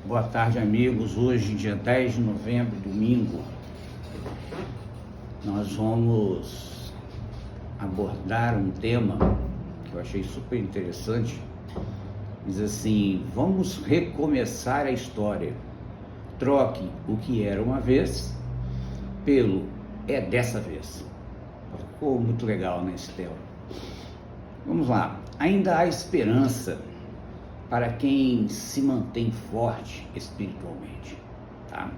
Boa tarde, amigos. Hoje, dia 10 de novembro, domingo, nós vamos abordar um tema que eu achei super interessante. Diz assim: vamos recomeçar a história. Troque o que era uma vez pelo é dessa vez. Ficou muito legal, né, esse tema. Vamos lá. Ainda há esperança para quem se mantém forte espiritualmente, tá?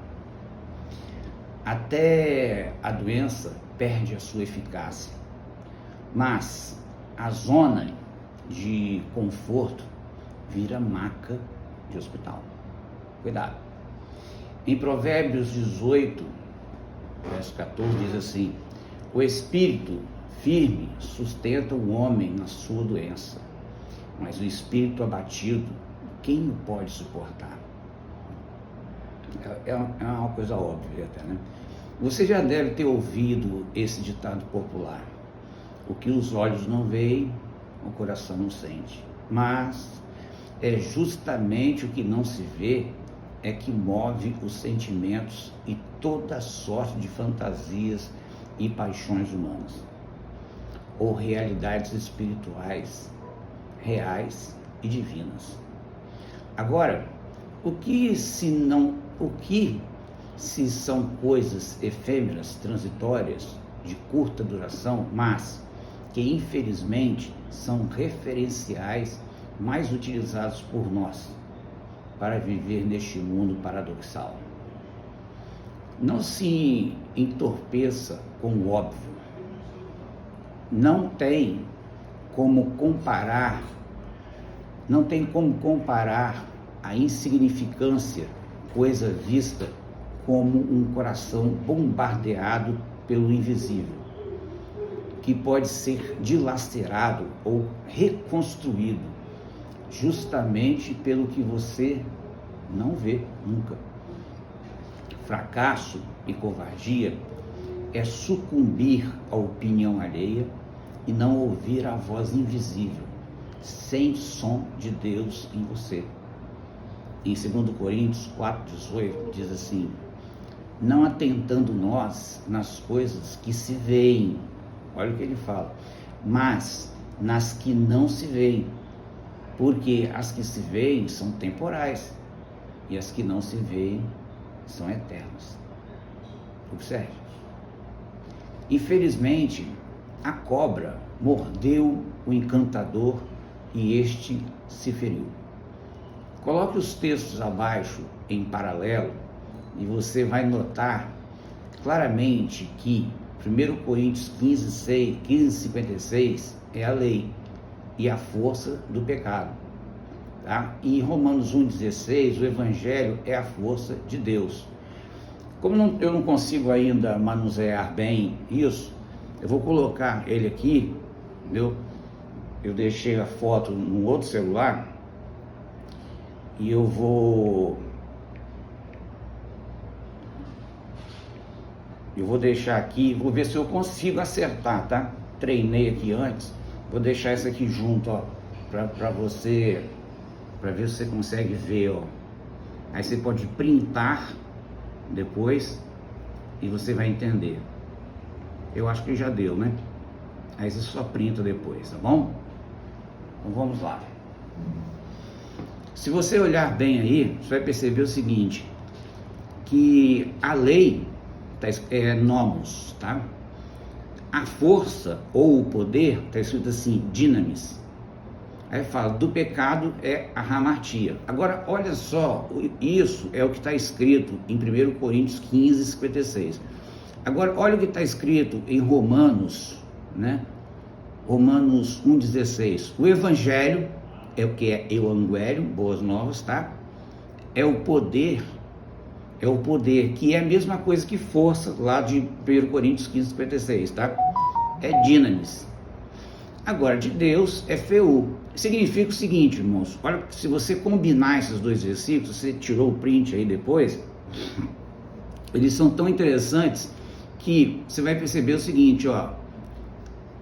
Até a doença perde a sua eficácia, mas a zona de conforto vira maca de hospital. Cuidado. Em Provérbios 18, verso 14, diz assim: o espírito firme sustenta o homem na sua doença, mas o espírito abatido, quem o pode suportar? É uma coisa óbvia até, né? Você já deve ter ouvido esse ditado popular: o que os olhos não veem, o coração não sente. Mas é justamente o que não se vê é que move os sentimentos e toda sorte de fantasias e paixões humanas, ou realidades espirituais reais e divinas. Agora, o que se são coisas efêmeras, transitórias, de curta duração, mas que infelizmente são referenciais mais utilizados por nós para viver neste mundo paradoxal? Não se entorpeça com o óbvio. Não tem como comparar a insignificância, coisa vista, como um coração bombardeado pelo invisível, que pode ser dilacerado ou reconstruído justamente pelo que você não vê nunca. Fracasso e covardia é sucumbir à opinião alheia e não ouvir a voz invisível, sem som de Deus em você. Em 2 Coríntios 4,18 diz assim: não atentando nós nas coisas que se veem, olha o que ele fala, mas nas que não se veem, porque as que se veem são temporais e as que não se veem são eternas. Observe. Infelizmente, a cobra mordeu o encantador e este se feriu. Coloque os textos abaixo em paralelo e você vai notar claramente que 1 Coríntios 15:56 é a lei e a força do pecado, tá? E em Romanos 1:16 o evangelho é a força de Deus. Como eu não consigo ainda manusear bem isso, eu vou colocar ele aqui, entendeu? Eu deixei a foto no outro celular e eu vou deixar aqui, vou ver se eu consigo acertar, tá? Treinei aqui antes, vou deixar isso aqui junto, ó, para você, para ver se você consegue ver, ó. Aí você pode printar depois e você vai entender. Eu acho que já deu, né? Aí você só printa depois, tá bom? Então vamos lá. Se você olhar bem aí, você vai perceber o seguinte, que a lei é nomos, tá? A força ou o poder está escrito assim, dinamis. Aí fala, do pecado é a hamartia. Agora, olha só, isso é o que está escrito em 1 Coríntios 15:56. Agora, olha o que está escrito em Romanos, né? Romanos 1:16. O evangelho é o que é evangelho, boas novas, tá? É o poder, que é a mesma coisa que força, lá de 1 Coríntios 15:56, tá? É dinamis. Agora, de Deus é feu. Significa o seguinte, irmãos, olha, se você combinar esses dois versículos, você tirou o print aí depois, eles são tão interessantes que você vai perceber o seguinte, ó,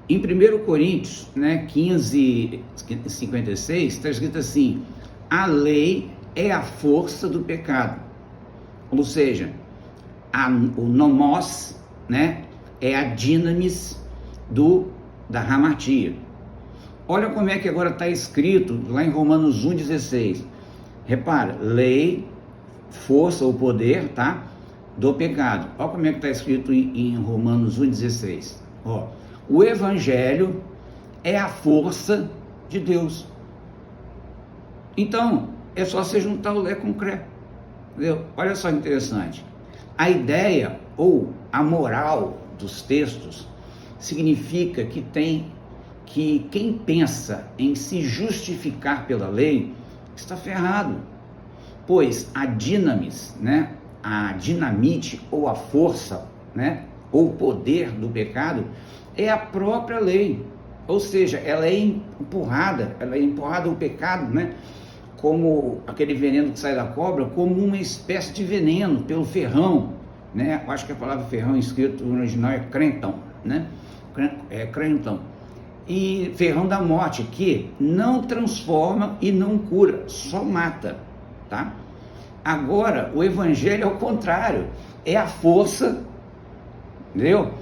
em 1 Coríntios, né, 15:56, está escrito assim: a lei é a força do pecado. Ou seja, o nomos, né, é a dinamis da hamartia. Olha como é que agora está escrito lá em Romanos 1,16. Repara, lei, força ou poder, tá, do pecado. Olha como é que está escrito em Romanos 1,16. Ó, o evangelho é a força de Deus. Então, é só você juntar o lé com o cré. Entendeu? Olha só que interessante. A ideia ou a moral dos textos significa que quem pensa em se justificar pela lei está ferrado, pois a dinamis, né, a dinamite ou a força, né, ou o poder do pecado é a própria lei, ou seja, ela é empurrada o pecado, né, como aquele veneno que sai da cobra, como uma espécie de veneno pelo ferrão, né? Eu acho que a palavra ferrão escrito no original é crentão, né? Crentão. E ferrão da morte, que não transforma e não cura, só mata, tá? Agora, o evangelho é o contrário, é a força, entendeu?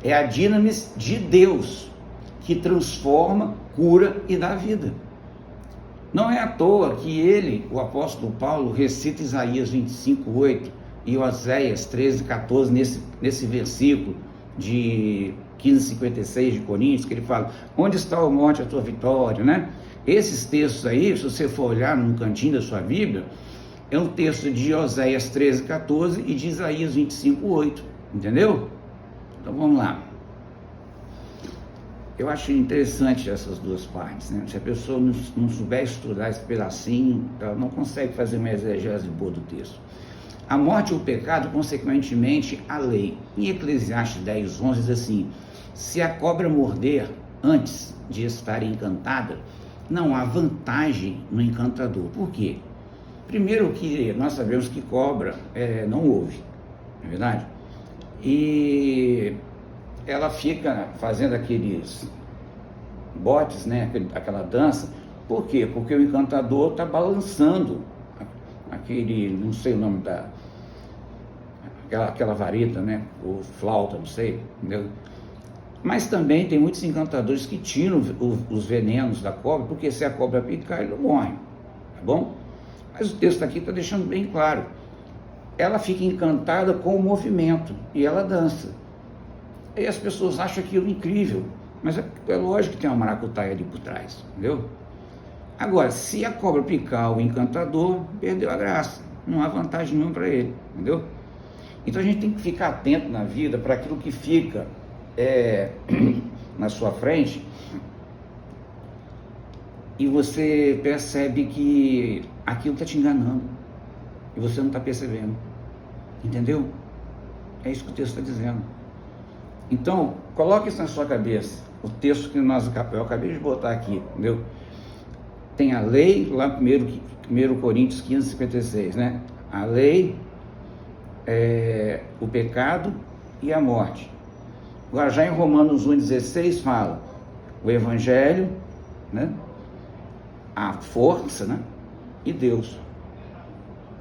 É a dinamis de Deus, que transforma, cura e dá vida. Não é à toa que ele, o apóstolo Paulo, recita Isaías 25:8 e Oséias 13:14 nesse versículo de 15:56 de Coríntios, que ele fala: onde está a morte, a tua vitória, né? Esses textos aí, se você for olhar no cantinho da sua Bíblia, é um texto de Oséias 13:14 e de Isaías 25:8, entendeu? Então vamos lá. Eu acho interessante essas duas partes, né? Se a pessoa não souber estudar esse pedacinho, ela não consegue fazer uma exegese boa do texto. A morte e o pecado, consequentemente, a lei. Em Eclesiastes 10:11 diz assim: se a cobra morder antes de estar encantada, não há vantagem no encantador. Por quê? Primeiro que nós sabemos que cobra não ouve, não é verdade? E ela fica fazendo aqueles botes, né, aquela dança. Por quê? Porque o encantador está balançando aquele, não sei o nome aquela vareta, né, ou flauta, não sei, entendeu? Mas também tem muitos encantadores que tiram os venenos da cobra, porque se a cobra picar, ele não morre, tá bom? Mas o texto aqui está deixando bem claro. Ela fica encantada com o movimento e ela dança. E as pessoas acham aquilo incrível, mas é lógico que tem uma maracutaia ali por trás, entendeu? Agora, se a cobra picar o encantador, perdeu a graça, não há vantagem nenhuma para ele, entendeu? Então a gente tem que ficar atento na vida para aquilo que fica na sua frente e você percebe que aquilo está te enganando e você não está percebendo, entendeu? É isso que o texto está dizendo. Então, coloque isso na sua cabeça, o texto que eu acabei de botar aqui, entendeu? Tem a lei, lá 1 Coríntios 15:56, né? A lei, o pecado e a morte. Agora, já em Romanos 1:16 fala o evangelho, né? A força, né? E Deus.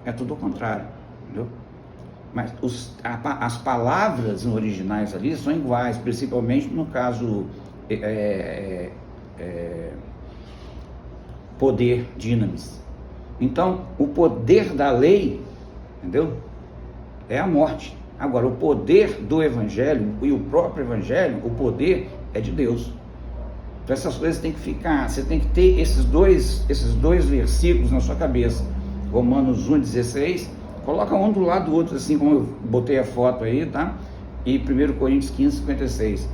É tudo o contrário, entendeu? Mas as palavras originais ali são iguais, principalmente no caso poder, dinamis. Então, o poder da lei, entendeu? É a morte. Agora, o poder do evangelho e o próprio evangelho, o poder é de Deus. Então, essas coisas têm que ficar, você tem que ter esses dois versículos na sua cabeça. Romanos 1:16, coloca um do lado do outro, assim como eu botei a foto aí, tá? E 1 Coríntios 15:56.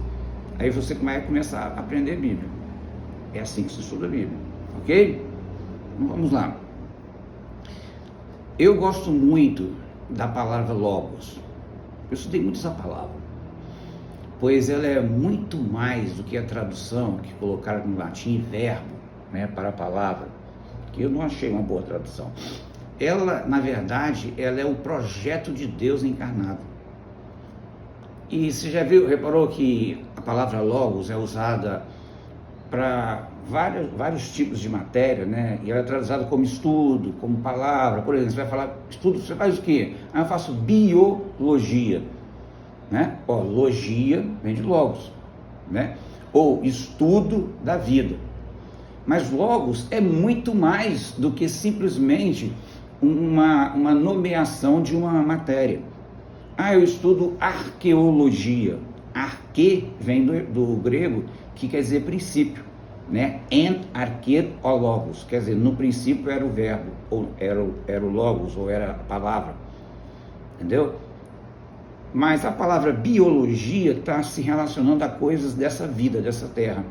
Aí você vai começar a aprender a Bíblia. É assim que se estuda a Bíblia, ok? Então, vamos lá. Eu gosto muito da palavra logos. Eu estudei muito essa palavra, pois ela é muito mais do que a tradução que colocaram no latim verbo, né, para a palavra, que eu não achei uma boa tradução. Ela, na verdade, ela é o projeto de Deus encarnado. E você já reparou que a palavra logos é usada para vários tipos de matéria, né? E ela é traduzida como estudo, como palavra. Por exemplo, você vai falar estudo, você faz o quê? Eu faço biologia, né? Ó, logia vem de logos, né? Ou estudo da vida. Mas logos é muito mais do que simplesmente uma nomeação de uma matéria. Eu estudo arqueologia. Arque vem do grego, que quer dizer princípio, né? Arquet o logos, quer dizer, no princípio era o verbo, ou era o logos, ou era a palavra, entendeu? Mas a palavra biologia está se relacionando a coisas dessa vida, dessa terra.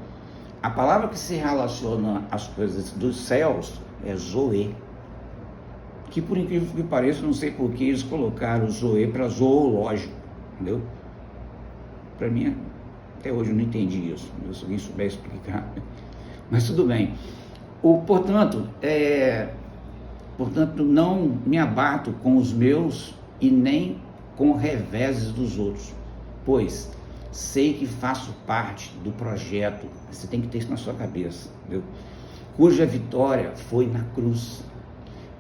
A palavra que se relaciona às coisas dos céus é zoe. Que por incrível que pareça, não sei por que eles colocaram zoe para zoológico, entendeu? Para mim, até hoje eu não entendi isso, se alguém souber explicar. Mas tudo bem. Portanto, não me abato com os meus e nem com reveses dos outros, pois sei que faço parte do projeto. Você tem que ter isso na sua cabeça, entendeu? Cuja vitória foi na cruz.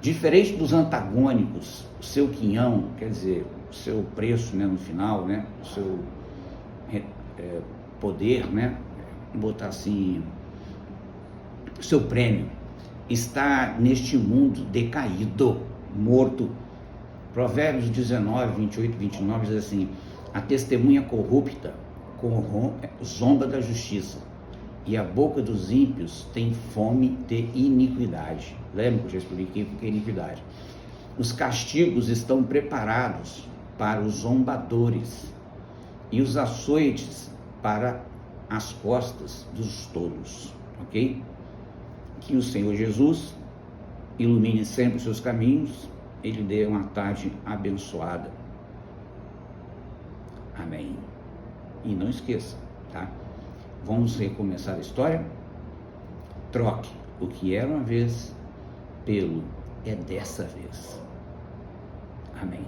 Diferente dos antagônicos, o seu quinhão, quer dizer, o seu preço, né, no final, né, o seu poder, né, vou botar assim, o seu prêmio está neste mundo decaído, morto. Provérbios 19, 28, 29 diz assim: a testemunha corrupta zomba da justiça, e a boca dos ímpios tem fome de iniquidade. Lembra que eu já expliquei o que é iniquidade? Os castigos estão preparados para os zombadores, e os açoites para as costas dos tolos, ok? Que o Senhor Jesus ilumine sempre os seus caminhos, Ele dê uma tarde abençoada. Amém. E não esqueça, tá? Vamos recomeçar a história? Troque o que era uma vez pelo é dessa vez. Amém.